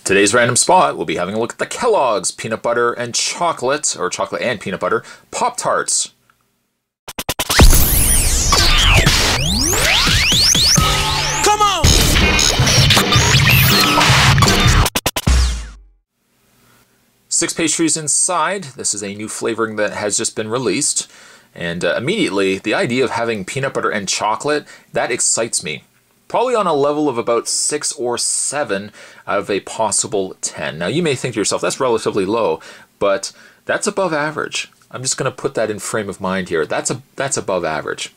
Today's random spot, we'll be having a look at the Kellogg's peanut butter and chocolate, or chocolate and peanut butter, Pop-Tarts. Come on! 6 pastries inside. This is a new flavoring that has just been released. And immediately, the idea of having peanut butter and chocolate, that excites me. Probably on a level of about 6 or 7 out of a possible 10. Now you may think to yourself, that's relatively low, but that's above average. I'm just going to put that in frame of mind here. That's above average.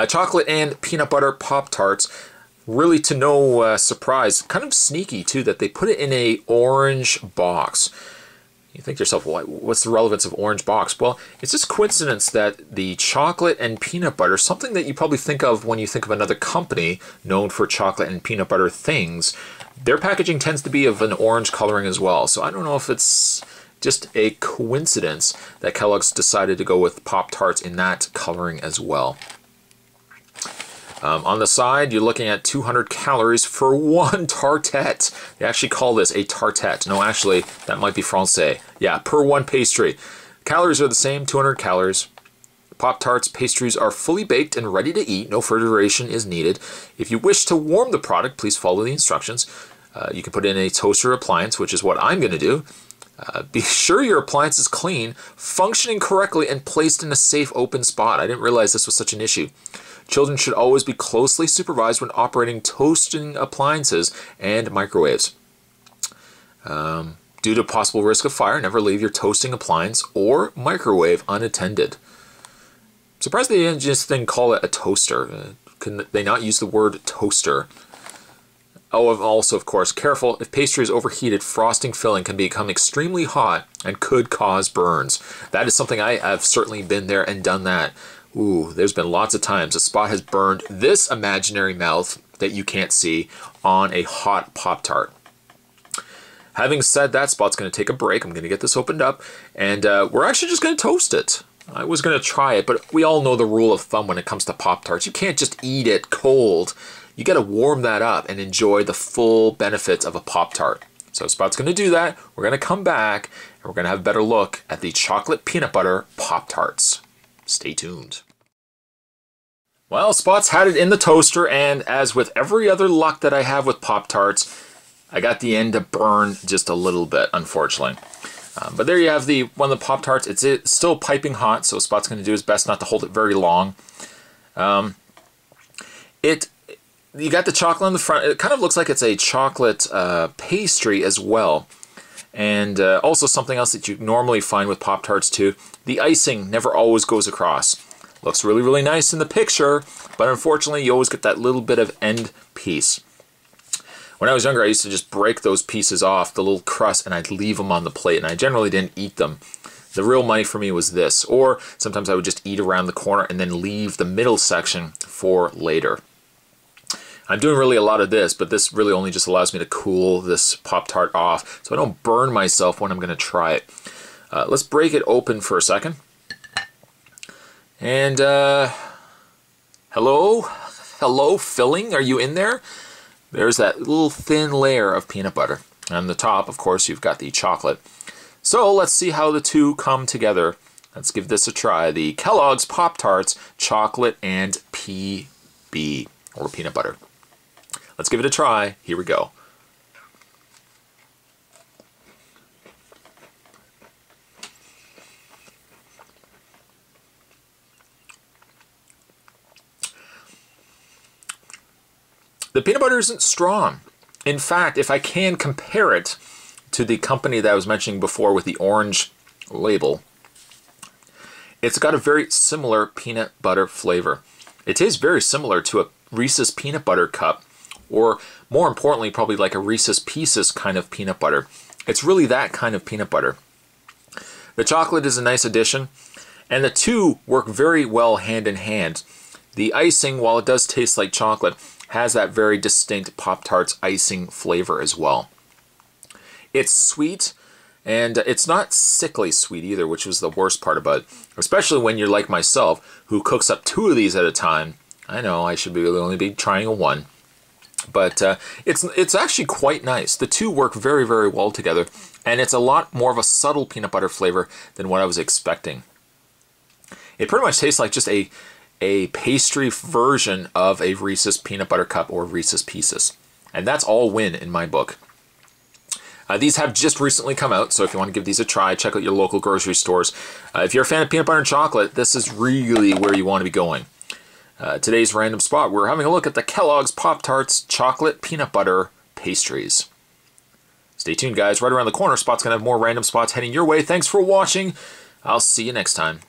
Chocolate and peanut butter Pop-Tarts, really to no surprise, kind of sneaky too that they put it in a orange box. You think to yourself, well, what's the relevance of orange box? Well, it's just coincidence that the chocolate and peanut butter, something that you probably think of when you think of another company known for chocolate and peanut butter things, their packaging tends to be of an orange coloring as well. So I don't know if it's just a coincidence that Kellogg's decided to go with Pop-Tarts in that coloring as well. On the side, you're looking at 200 calories for one tartette. They actually call this a tartette. No, actually, that might be Francais. Yeah, per one pastry. Calories are the same, 200 calories. Pop-Tarts pastries are fully baked and ready to eat. No refrigeration is needed. If you wish to warm the product, please follow the instructions. You can put in a toaster appliance, which is what I'm going to do. Be sure your appliance is clean, functioning correctly, and placed in a safe open spot. I didn't realize this was such an issue. Children should always be closely supervised when operating toasting appliances and microwaves. Due to possible risk of fire, never leave your toasting appliance or microwave unattended. Surprised they didn't call it a toaster. Can they not use the word toaster? Oh, and also, of course, careful. If pastry is overheated, frosting filling can become extremely hot and could cause burns. That is something I have certainly been there and done that. Ooh, there's been lots of times a spot has burned this imaginary mouth that you can't see on a hot Pop-Tart. Having said that, spot's going to take a break. I'm going to get this opened up, and we're actually just going to toast it. I was going to try it, but we all know the rule of thumb when it comes to Pop-Tarts. You can't just eat it cold. You got to warm that up and enjoy the full benefits of a Pop-Tart. So Spot's going to do that. We're going to come back, and we're going to have a better look at the chocolate peanut butter Pop-Tarts. Stay tuned. Well, Spot's had it in the toaster, and as with every other luck that I have with Pop-Tarts, I got the end to burn just a little bit, unfortunately. But there you have one of the Pop-Tarts. It's still piping hot, so Spot's going to do his best not to hold it very long. You got the chocolate on the front. It kind of looks like it's a chocolate pastry as well. And also something else that you normally find with Pop-Tarts too, the icing never always goes across. Looks really, really nice in the picture, but unfortunately you always get that little bit of end piece. When I was younger, I used to just break those pieces off, the little crust, and I'd leave them on the plate, and I generally didn't eat them. The real money for me was this, or sometimes I would just eat around the corner and then leave the middle section for later. I'm doing really a lot of this, but this really only just allows me to cool this Pop-Tart off so I don't burn myself when I'm going to try it. Let's break it open for a second. And, hello, filling, are you in there? There's that little thin layer of peanut butter. On the top, of course, you've got the chocolate. So let's see how the two come together. Let's give this a try. The Kellogg's Pop-Tarts Chocolate and PB, or peanut butter. Let's give it a try. Here we go. The peanut butter isn't strong. In fact, if I can compare it to the company that I was mentioning before with the orange label, it's got a very similar peanut butter flavor. It tastes very similar to a Reese's peanut butter cup, or more importantly, probably like a Reese's Pieces kind of peanut butter. It's really that kind of peanut butter. The chocolate is a nice addition, and the two work very well hand in hand. The icing, while it does taste like chocolate, has that very distinct Pop-Tarts icing flavor as well. It's sweet, and it's not sickly sweet either, which was the worst part about it. Especially when you're like myself, who cooks up 2 of these at a time. I know, I should only be trying a 1. But it's actually quite nice. The two work very, very well together, and it's a lot more of a subtle peanut butter flavor than what I was expecting. It pretty much tastes like just a pastry version of a Reese's Peanut Butter Cup or Reese's Pieces. And that's all win in my book. These have just recently come out, so if you want to give these a try, check out your local grocery stores. If you're a fan of peanut butter and chocolate, this is really where you want to be going. Today's random spot, we're having a look at the Kellogg's Pop-Tarts Chocolate Peanut Butter Pastries. Stay tuned, guys. Right around the corner, Spot's going to have more random spots heading your way. Thanks for watching. I'll see you next time.